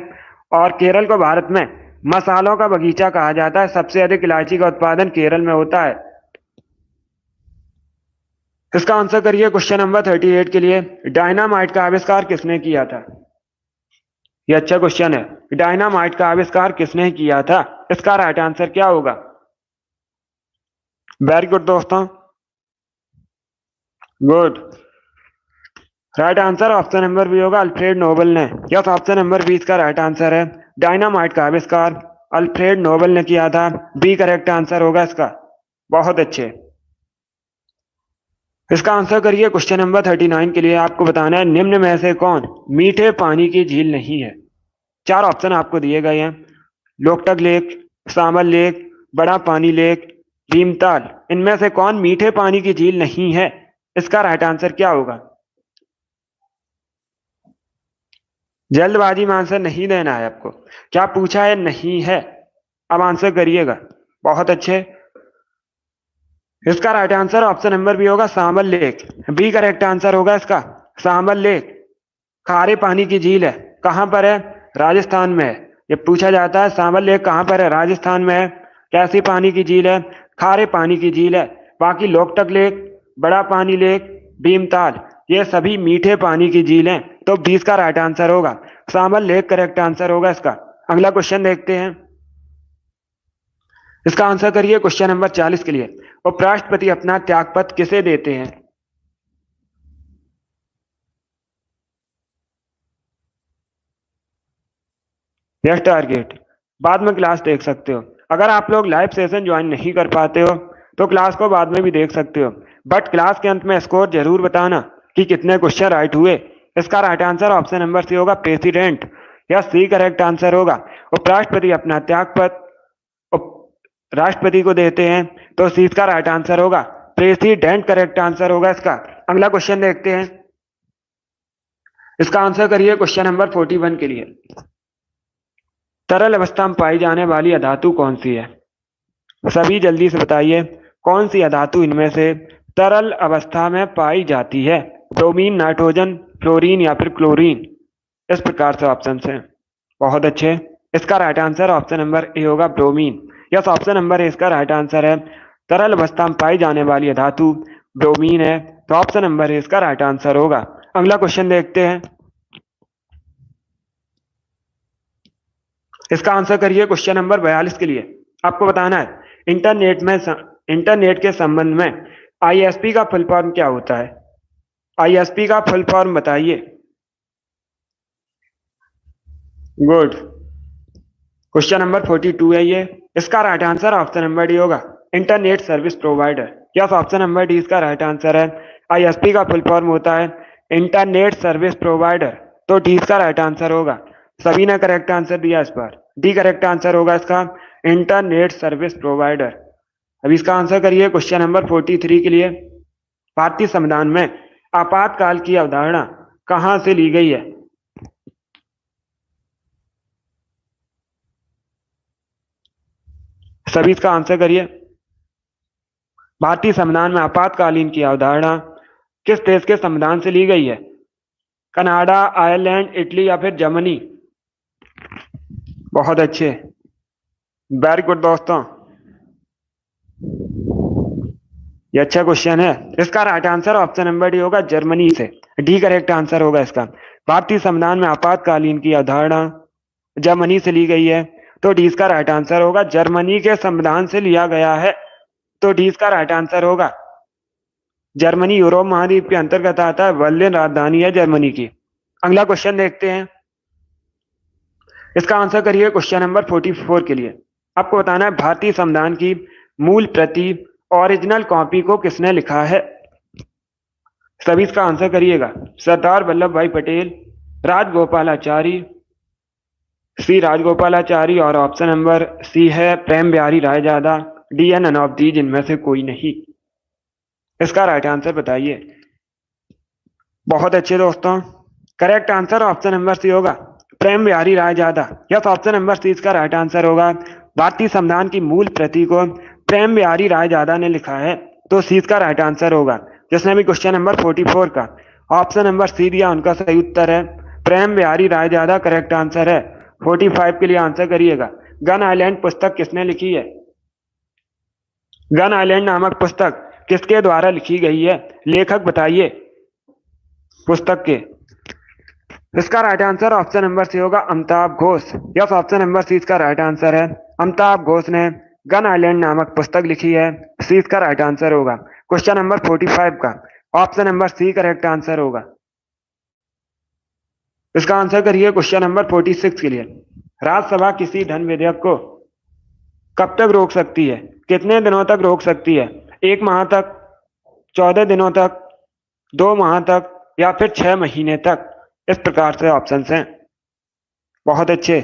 और केरल को भारत में मसालों का बगीचा कहा जाता है। सबसे अधिक इलायची का उत्पादन केरल में होता है। इसका आंसर करिए क्वेश्चन नंबर 38 के लिए, डायनामाइट का आविष्कार किसने किया था? ये अच्छा क्वेश्चन है, डायनामाइट का आविष्कार किसने किया था? इसका राइट आंसर क्या होगा? वेरी गुड दोस्तों, good. Right answer option number B होगा, अल्फ्रेड नोबल ने। यस, ऑप्शन नंबर बी इसका राइट आंसर है। डायनामाइट का आविष्कार अल्फ्रेड नोबल ने किया था। बी करेक्ट आंसर होगा इसका। बहुत अच्छे। इसका आंसर करिए क्वेश्चन नंबर 39 के लिए। आपको बताना है, निम्न में से कौन मीठे पानी की झील नहीं है? चार ऑप्शन आपको दिए गए हैं, लोकटक लेक, सामल लेक, बड़ा पानी लेक, भीमताल। इनमें से कौन मीठे पानी की झील नहीं है? इसका राइट आंसर क्या होगा? जल्दबाजी में आंसर नहीं देना है आपको। क्या पूछा है? नहीं है। अब आंसर करिएगा। बहुत अच्छे। इसका right answer option number B होगा, Samal lake. B correct answer होगा इसका, सामल लेक। खारे पानी की झील है, कहां पर है? राजस्थान में है। ये पूछा जाता है, सामल लेक कहां पर है? राजस्थान में है। कैसी पानी की झील है? खारे पानी की झील है। बाकी लोकटक लेक, बड़ा पानी लेक, भीमताल, ये सभी मीठे पानी की झील हैं। तो 20 का राइट आंसर होगा, सामल लेक करेक्ट आंसर होगा इसका। अगला क्वेश्चन देखते हैं। इसका आंसर करिए क्वेश्चन नंबर 40 के लिए। उपराष्ट्रपति अपना त्यागपत्र किसे देते हैं? यस टारगेट, बाद में क्लास देख सकते हो। अगर आप लोग लाइव सेशन ज्वाइन नहीं कर पाते हो तो क्लास को बाद में भी देख सकते हो, बट क्लास के अंत में स्कोर जरूर बताना कि कितने क्वेश्चन राइट हुए। इसका right answer option number C होगा, प्रेसिडेंट। या सी करेक्ट आंसर होगा। उपराष्ट्रपति अपना त्यागपत्र राष्ट्रपति को देते हैं, तो सी इसका राइट आंसर होगा, प्रेसिडेंट करेक्ट आंसर होगा इसका। अगला क्वेश्चन देखते हैं। इसका आंसर करिए क्वेश्चन नंबर 41 के लिए। तरल अवस्था में पाई जाने वाली अधातु कौन सी है? सभी जल्दी से बताइए, कौन सी अधातु इनमें से तरल अवस्था में पाई जाती है? ब्रोमीन, नाइट्रोजन, फ्लोरीन या फिर क्लोरीन। इस प्रकार से ऑप्शन है। बहुत अच्छे। इसका right answer option number A होगा bromine. Yes, option number A इसका राइट आंसर है। तरल अवस्था में पाई जाने वाली धातु ब्रोमीन है, तो ऑप्शन नंबर ए इसका राइट आंसर होगा। अगला क्वेश्चन देखते हैं। इसका आंसर करिए क्वेश्चन नंबर 42 के लिए। आपको बताना है इंटरनेट के संबंध में आईएसपी का फुल फॉर्म क्या होता है? आईएसपी का फुल फॉर्म बताइए। गुड। क्वेश्चन नंबर 42 है ये। इसका right answer option number D होगा, internet service provider. Yes, option number D इसका राइट आंसर है। आईएसपी का फुल फॉर्म होता है इंटरनेट सर्विस प्रोवाइडर, तो डी इसका राइट आंसर होगा। सभी ने करेक्ट आंसर दिया इस बार। डी करेक्ट आंसर होगा इसका, इंटरनेट सर्विस प्रोवाइडर। अब इसका आंसर करिए क्वेश्चन नंबर 43 के लिए। भारतीय संविधान में आपातकाल की अवधारणा कहां से ली गई है? सभी इसका आंसर करिए। भारतीय संविधान में आपातकालीन की अवधारणा किस देश के संविधान से ली गई है? कनाडा, आयरलैंड, इटली या फिर जर्मनी? बहुत अच्छे, वेरी गुड दोस्तों, ये अच्छा क्वेश्चन है। इसका right answer option number D होगा, जर्मनी से। डी करेक्ट आंसर होगा इसका। भारतीय संविधान में आपातकालीन की अवधारणा जर्मनी से ली गई है, तो डी इसका राइट आंसर होगा। जर्मनी के संविधान से लिया गया है, तो डी इसका राइट आंसर होगा। जर्मनी यूरोप महाद्वीप के अंतर्गत आता है, बर्लिन राजधानी है जर्मनी की। अगला क्वेश्चन देखते हैं। इसका आंसर करिए क्वेश्चन नंबर 44 के लिए। आपको बताना है भारतीय संविधान की मूल प्रति ओरिजिनल कॉपी को किसने लिखा है? सभी इसका आंसर करिएगा। सरदार वल्लभ भाई पटेल, राजगोपालाचारी, सी राजगोपालाचारी, और ऑप्शन नंबर सी है Prem Bihari Raizada, D none of the, जिनमें से कोई नहीं। इसका राइट आंसर बताइए। बहुत अच्छे दोस्तों, correct answer option number C होगा, Prem Bihari Raizada. Yes, option number C इसका राइट आंसर होगा। भारतीय संविधान की मूल प्रति को प्रेम बिहारी रायजादा ने लिखा है, तो सी इसका राइट आंसर होगा। जिसने भी क्वेश्चन नंबर 44 का ऑप्शन नंबर सी दिया, उनका सही उत्तर है प्रेम बिहारी रायजादा, करेक्ट आंसर है। 45 के लिए आंसर करिएगा। गन आइलैंड पुस्तक किसने लिखी है? गन आइलैंड नामक पुस्तक किसके द्वारा लिखी गई है? लेखक बताइए पुस्तक के। इसका right answer option number C होगा, Amitav Ghosh. Yes, option number C इसका राइट आंसर है। अमिताभ घोष ने गन आइलैंड नामक पुस्तक लिखी है, सी इसका राइट आंसर होगा। क्वेश्चन नंबर 45 का option number C correct answer होगा। इसका आंसर करिए क्वेश्चन नंबर 46 के लिए। राज्यसभा किसी धन विधेयक को कब तक रोक सकती है? कितने दिनों तक रोक सकती है? 1 माह तक, 14 दिनों तक, 2 माह तक, या फिर 6 महीने तक? इस प्रकार से ऑप्शन हैं। बहुत अच्छे,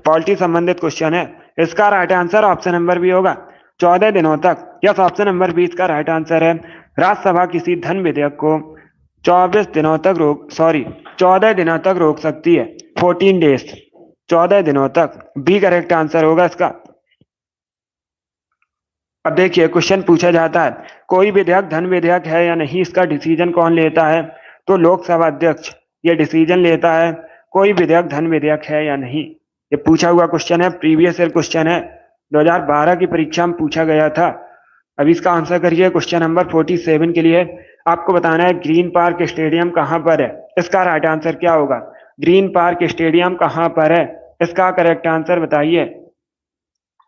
पॉलिटी संबंधित क्वेश्चन है। इसका right answer option number B होगा, 14 दिनों तक। यस, ऑप्शन नंबर बी इसका राइट आंसर है। राज्यसभा किसी धन विधेयक को 14 दिनों तक रोक सकती है। 14 डेज, 14 दिनों तक। बी करेक्ट आंसर होगा इसका। अब देखिए क्वेश्चन पूछा जाता है, कोई विधेयक धन विधेयक है या नहीं, इसका डिसीजन कौन लेता है? तो लोकसभा अध्यक्ष ये डिसीजन लेता है कोई विधेयक धन विधेयक है या नहीं। ये पूछा हुआ क्वेश्चन है, प्रीवियस ईयर क्वेश्चन है, 2012 की परीक्षा में पूछा गया था। अब इसका आंसर करिए क्वेश्चन नंबर 47 के लिए। आपको बताना है ग्रीन पार्क स्टेडियम कहां पर है? इसका राइट आंसर क्या होगा? ग्रीन पार्क स्टेडियम कहां पर है? इसका करेक्ट आंसर बताइए।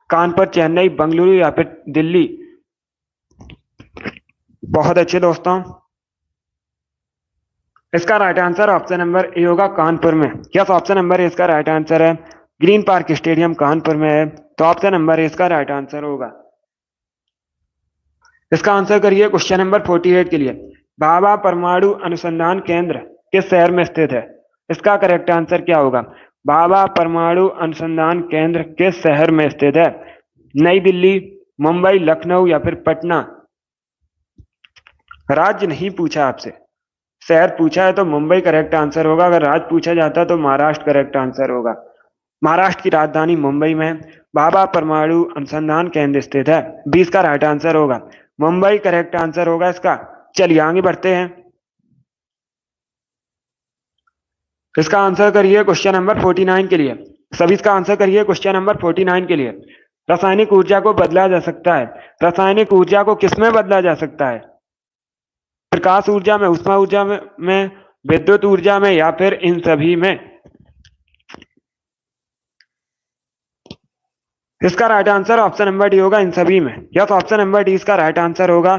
कानपुर, चेन्नई, बंगलुरु या फिर दिल्ली? बहुत अच्छे दोस्तों, इसका right answer option number A होगा, कानपुर में। यस, ऑप्शन नंबर ए इसका राइट आंसर है। ग्रीन पार्क स्टेडियम कानपुर में है, तो ऑप्शन नंबर ए इसका राइट आंसर होगा। इसका आंसर करिए क्वेश्चन नंबर 48 के लिए। भाभा परमाणु अनुसंधान केंद्र किस शहर में स्थित है? इसका करेक्ट आंसर क्या होगा? भाभा परमाणु अनुसंधान केंद्र किस शहर में स्थित है? नई दिल्ली, मुंबई, लखनऊ या फिर पटना? राज्य नहीं पूछा आपसे, शहर पूछा है, तो मुंबई करेक्ट आंसर होगा। अगर राज्य पूछा जाता तो महाराष्ट्र करेक्ट आंसर होगा। महाराष्ट्र की राजधानी मुंबई में भाभा परमाणु अनुसंधान केंद्र स्थित है, 20 का राइट आंसर होगा। मुंबई करेक्ट आंसर होगा इसका। चलिए आगे बढ़ते हैं। इसका आंसर करिए क्वेश्चन नंबर 49 के लिए। सभी इसका आंसर करिए क्वेश्चन नंबर 49 के लिए। रासायनिक ऊर्जा को बदला जा सकता है। रासायनिक ऊर्जा को किसमें बदला जा सकता है? प्रकाश ऊर्जा में, ऊष्मा ऊर्जा में, विद्युत ऊर्जा में, या फिर इन सभी में? इसका right answer option number D होगा, इन सभी में। यस, ऑप्शन नंबर डी इसका राइट आंसर होगा।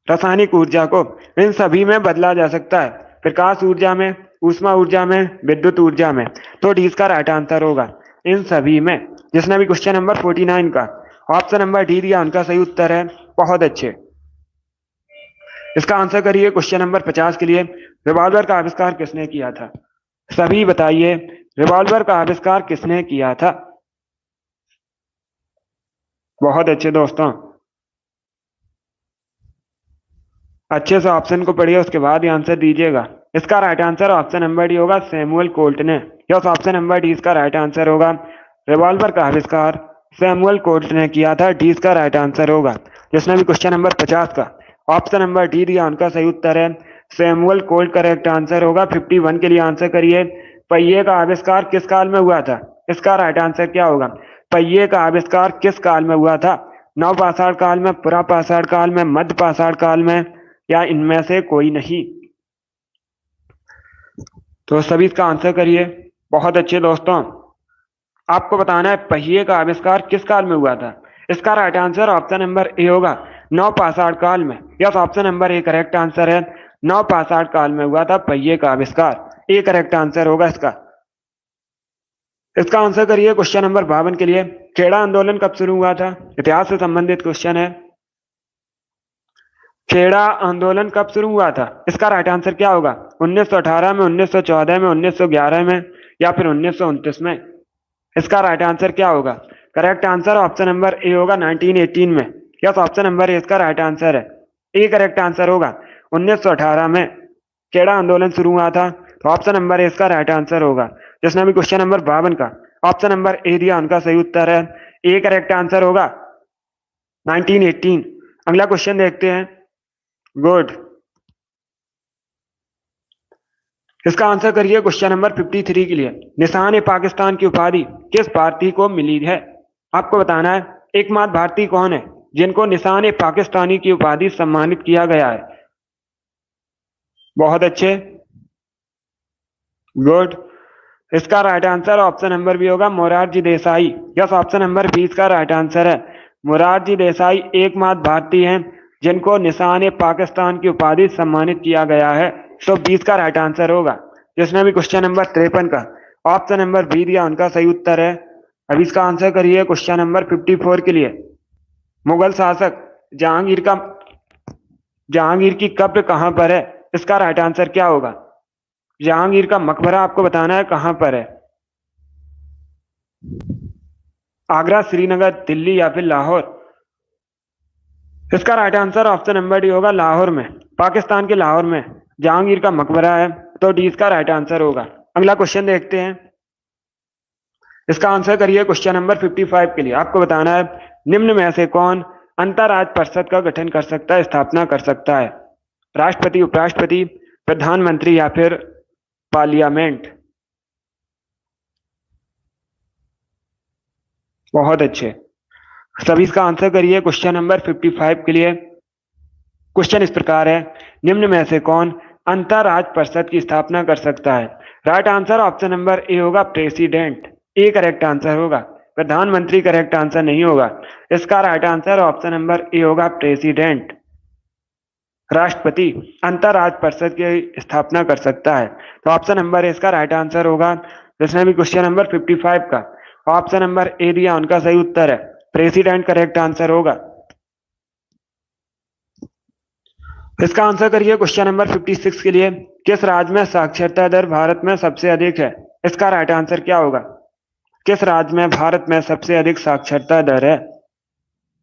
रासायनिक ऊर्जा को इन सभी में बदला जा सकता है, प्रकाश ऊर्जा में, ऊष्मा ऊर्जा में, विद्युत ऊर्जा में। तो डी इसका राइट आंसर होगा, इन सभी में। जिसने भी क्वेश्चन नंबर 49 का ऑप्शन नंबर डी दिया उनका सही उत्तर है। बहुत अच्छे। इसका आंसर करिए क्वेश्चन नंबर 50 के लिए। रिवॉल्वर का आविष्कार किसने किया था? सभी बताइए, रिवॉल्वर का आविष्कार किसने किया था? बहुत अच्छे दोस्तों, अच्छे से ऑप्शन को पढ़िए, उसके बाद ही आंसर दीजिएगा। इसका right answer option number D होगा, सैमुअल कोल्ट ने। यस, ऑप्शन नंबर डी इसका राइट आंसर होगा। रिवॉल्वर का आविष्कार सैमुअल कोल्ट ने किया था। डी इसका राइट आंसर होगा। जिसने भी क्वेश्चन नंबर 50 का ऑप्शन नंबर डी दिया उनका सही उत्तर है, सैमुअल कोल्ट करेक्ट आंसर होगा। 51 के लिए आंसर करिए। पहिए का आविष्कार किस काल में हुआ था? इसका राइट आंसर क्या होगा? पहिए का आविष्कार किस काल में हुआ था? नवपाषाण काल में, पुरापाषाण काल में, मध्य पाषाण काल में, या इनमें से कोई नहीं? तो सभी इसका आंसर करिए। बहुत अच्छे दोस्तों, आपको बताना है पहिए का आविष्कार किस काल में हुआ था। इसका right answer option number A होगा, नवपाषाण काल में। Yes, option number A correct answer है। नवपाषाण काल में हुआ था पहिए का आविष्कार। ए करेक्ट आंसर होगा इसका। इसका आंसर करिए क्वेश्चन नंबर 52 के लिए। खेड़ा आंदोलन कब शुरू हुआ था? इतिहास से संबंधित क्वेश्चन है। खेड़ा आंदोलन कब शुरू हुआ था? इसका राइट आंसर क्या होगा? 1918 में, 1914 में, 1911 में, या फिर 1929 में? इसका राइट आंसर क्या होगा? Correct answer option number A होगा, 1918 में। यस, ऑप्शन नंबर ए इसका राइट आंसर है। ए करेक्ट आंसर होगा। 1918 में खेड़ा आंदोलन शुरू हुआ था, तो ऑप्शन नंबर ए इसका राइट आंसर होगा। जिसने भी क्वेश्चन नंबर 52 का ऑप्शन नंबर ए दिया उनका सही उत्तर है। ए करेक्ट आंसर होगा 1918। अगला क्वेश्चन देखते हैं। गुड। इसका आंसर करिए क्वेश्चन नंबर 53 के लिए। निशान पाकिस्तान की उपाधि किस भारतीय को मिली है? आपको बताना है एकमात्र भारतीय कौन है जिनको निशान पाकिस्तानी की उपाधि सम्मानित किया गया है। बहुत अच्छे, गुड। इसका right answer option number B होगा, Morarji Desai. Yes, option number B इसका राइट आंसर है। मोरारजी देसाई एकमात्र भारतीय हैं जिनको निशान पाकिस्तान की उपाधि सम्मानित किया गया है। तो 20 का राइट आंसर होगा। जिसने भी क्वेश्चन नंबर 53 का ऑप्शन नंबर बी दिया उनका सही उत्तर है। अब इसका आंसर करिए क्वेश्चन नंबर 54 के लिए। मुगल शासक जहांगीर की कब्र कहां पर है? इसका राइट आंसर क्या होगा? जहांगीर का मकबरा आपको बताना है कहां पर है। आगरा, श्रीनगर, दिल्ली, या फिर लाहौर? इसका right answer option number D होगा, लाहौर में। पाकिस्तान के लाहौर में जहांगीर का मकबरा है। तो डी इसका राइट आंसर होगा। अगला क्वेश्चन देखते हैं। इसका आंसर करिए क्वेश्चन नंबर 55 के लिए। आपको बताना है निम्न में से कौन अंतरराज्य परिषद का गठन कर सकता है, स्थापना कर सकता है? राष्ट्रपति, उपराष्ट्रपति, प्रधानमंत्री, या फिर पार्लियामेंट? बहुत अच्छे, सभी इसका आंसर करिए क्वेश्चन नंबर 55 के लिए। क्वेश्चन इस प्रकार है, निम्न में से कौन अंतरराज्य परिषद की स्थापना कर सकता है? Right answer option number A होगा, प्रेसिडेंट। ए करेक्ट आंसर होगा, प्रधानमंत्री करेक्ट आंसर नहीं होगा। इसका right answer option number A होगा, प्रेसिडेंट। राष्ट्रपति अंतरराज्य परिषद की स्थापना कर सकता है। तो ऑप्शन नंबर ए इसका राइट आंसर होगा। जिसने भी क्वेश्चन नंबर 55 का ऑप्शन नंबर ए दिया उनका सही उत्तर है, प्रेसिडेंट करेक्ट आंसर होगा। इसका आंसर करिए क्वेश्चन नंबर 56 के लिए। किस राज्य में साक्षरता दर भारत में सबसे अधिक है? इसका राइट आंसर क्या होगा? किस राज्य में भारत में सबसे अधिक साक्षरता दर है?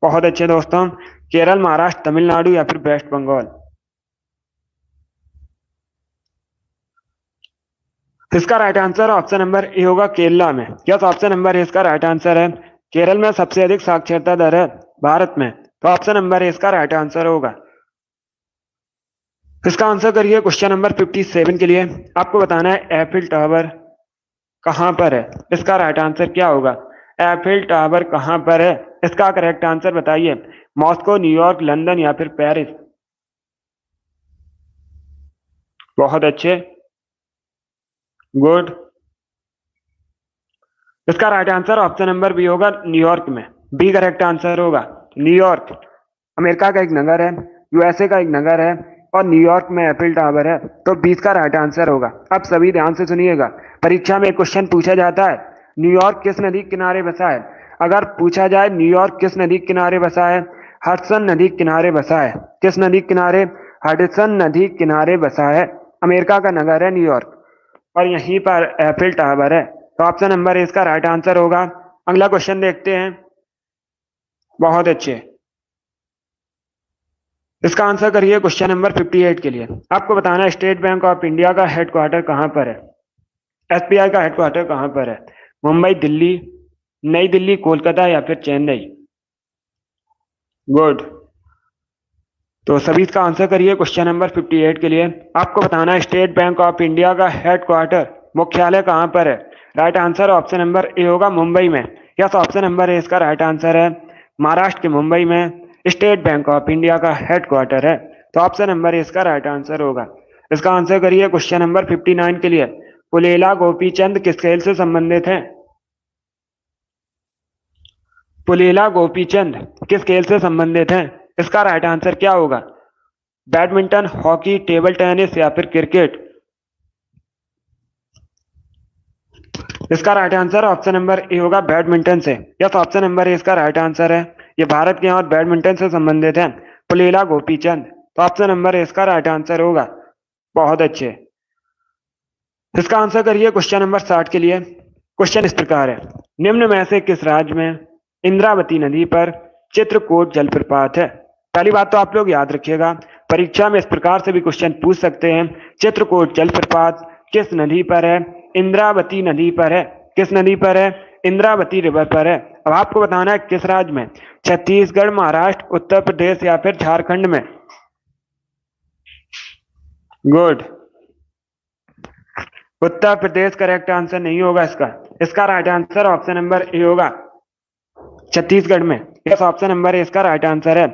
बहुत अच्छे दोस्तों, केरल, महाराष्ट्र, तमिलनाडु, या फिर वेस्ट बंगाल? इसका right answer option number A होगा, केरला में। यस, ऑप्शन नंबर ए इसका राइट आंसर है। केरल में सबसे अधिक साक्षरता दर है भारत में। तो ऑप्शन नंबर ए इसका राइट आंसर होगा। इसका आंसर करिए क्वेश्चन नंबर 57 के लिए। आपको बताना है एफिल टावर कहां पर है। इसका राइट आंसर क्या होगा? एफिल टावर कहां पर है? इसका करेक्ट आंसर बताइए। मॉस्को, न्यूयॉर्क, लंदन या फिर पेरिस? बहुत अच्छे, गुड। इसका right answer option number B होगा, न्यूयॉर्क में। बी करेक्ट आंसर होगा। न्यूयॉर्क अमेरिका का एक नगर है, यूएसए का एक नगर है, और न्यूयॉर्क में एफिल टावर है, तो 20 का राइट आंसर होगा। अब सभी ध्यान से सुनिएगा, परीक्षा में एक क्वेश्चन पूछा जाता है, न्यूयॉर्क किस नदी के किनारे बसा है? अगर पूछा जाए न्यूयॉर्क किस नदी के किनारे बसा है, हडसन नदी के किनारे बसा है। किस नदी के किनारे? हडसन नदी के किनारे बसा है। अमेरिका का नगर है न्यूयॉर्क, और यहीं पर एफिल टावर है, तो ऑप्शन नंबर इसका राइट आंसर होगा। अगला क्वेश्चन देखते हैं। बहुत अच्छे, इसका आंसर करिए क्वेश्चन नंबर 58 के लिए। आपको बताना है स्टेट बैंक ऑफ इंडिया का हेडक्वार्टर कहां पर है? एसबीआई का हेडक्वार्टर कहां पर है? मुंबई, दिल्ली, नई दिल्ली, कोलकाता या फिर चेन्नई? गुड। तो सभी इसका आंसर करिए क्वेश्चन नंबर 58 के लिए। आपको बताना है स्टेट बैंक ऑफ इंडिया का हेडक्वार्टर, मुख्यालय कहां पर है? Right answer option number A होगा, मुंबई में। यस, ऑप्शन नंबर ए इसका राइट आंसर है। महाराष्ट्र के मुंबई में स्टेट बैंक ऑफ इंडिया का हेडक्वार्टर है, तो ऑप्शन नंबर ए इसका राइट आंसर होगा। इसका आंसर करिए क्वेश्चन नंबर 59 के लिए। पुलेला गोपीचंद किस खेल से संबंधित है? पुलेला गोपीचंद किस खेल से संबंधित हैं? इसका राइट आंसर क्या होगा? बैडमिंटन, हॉकी, टेबल टेनिस या फिर क्रिकेट? इसका right answer option number A होगा, बैडमिंटन से। यस, ऑप्शन नंबर ए इसका राइट आंसर है। ये भारत के और बैडमिंटन से संबंधित है, पुलेला गोपीचंद, तो ऑप्शन नंबर ए इसका राइट आंसर होगा। बहुत अच्छे, इसका आंसर करिए क्वेश्चन नंबर 60 के लिए। क्वेश्चन इस प्रकार है, निम्न में से किस राज्य में इंद्रावती नदी पर चित्रकूट जलप्रपात है? पहली बात तो आप लोग याद रखिएगा, परीक्षा में इस प्रकार से भी क्वेश्चन पूछ सकते हैं, चित्रकूट जलप्रपात किस नदी पर है? इंद्रावती नदी पर है। किस नदी पर है? इंद्रावती रिवर पर है। अब आपको बताना है किस राज्य में? छत्तीसगढ़, महाराष्ट्र, उत्तर प्रदेश या फिर झारखंड में? Good, Uttar Pradesh correct answer नहीं होगा इसका। इसका right answer option number A होगा, छत्तीसगढ़ में। यस, ऑप्शन नंबर ए इसका राइट आंसर है।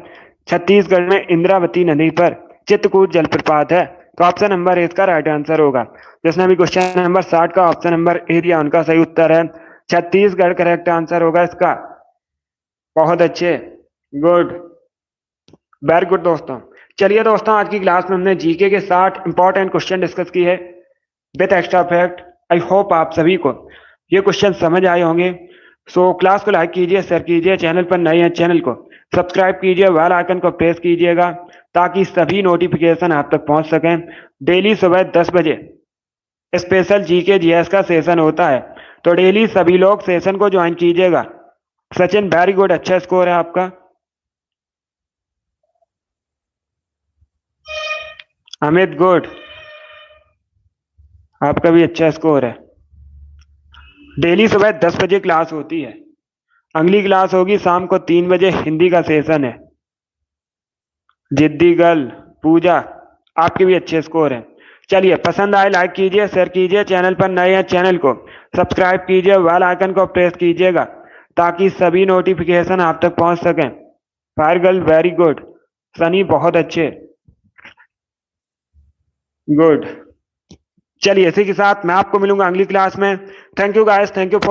छत्तीसगढ़ में इंद्रावती नदी पर चित्रकूट जलप्रपात है, तो ऑप्शन नंबर ए इसका राइट आंसर होगा। जिसने भी क्वेश्चन नंबर 60 का ऑप्शन नंबर ए दिया, उनका सही उत्तर है छत्तीसगढ़ करेक्ट आंसर होगा इसका। बहुत अच्छे, गुड, वेरी गुड दोस्तों। चलिए दोस्तों, आज की क्लास में हमने जीके के 60 इंपॉर्टेंट क्वेश्चन डिस्कस किए with extra fact. I hope आप सभी को ये क्वेश्चन समझ आए होंगे। सो क्लास को लाइक कीजिए, शेयर कीजिए, चैनल पर नए हैं चैनल को सब्सक्राइब कीजिए, बेल आइकन को प्रेस कीजिएगा ताकि सभी नोटिफिकेशन आप तक पहुंच सकें। डेली सुबह 10 बजे स्पेशल जीके जीएस का सेशन होता है, तो डेली सभी लोग सेशन को ज्वाइन कीजिएगा। सचिन वेरी गुड, अच्छा स्कोर है आपका। अमित गुड, आपका भी अच्छा स्कोर है। डेली सुबह 10 बजे क्लास होती है। अगली क्लास होगी शाम को 3 बजे, हिंदी का सेशन है। जिद्दी गर्ल, पूजा, आपके भी अच्छे स्कोर हैं। चलिए, पसंद आए लाइक कीजिए, शेयर कीजिए, चैनल पर नए हैं चैनल को सब्सक्राइब कीजिए, बेल आइकन को प्रेस कीजिएगा ताकि सभी नोटिफिकेशन आप तक पहुंच सकें। Fire girl very good, Sunny बहुत अच्छे, गुड। चलिए, इसी के साथ मैं आपको मिलूंगा अगली क्लास में। Thank you guys, thank you for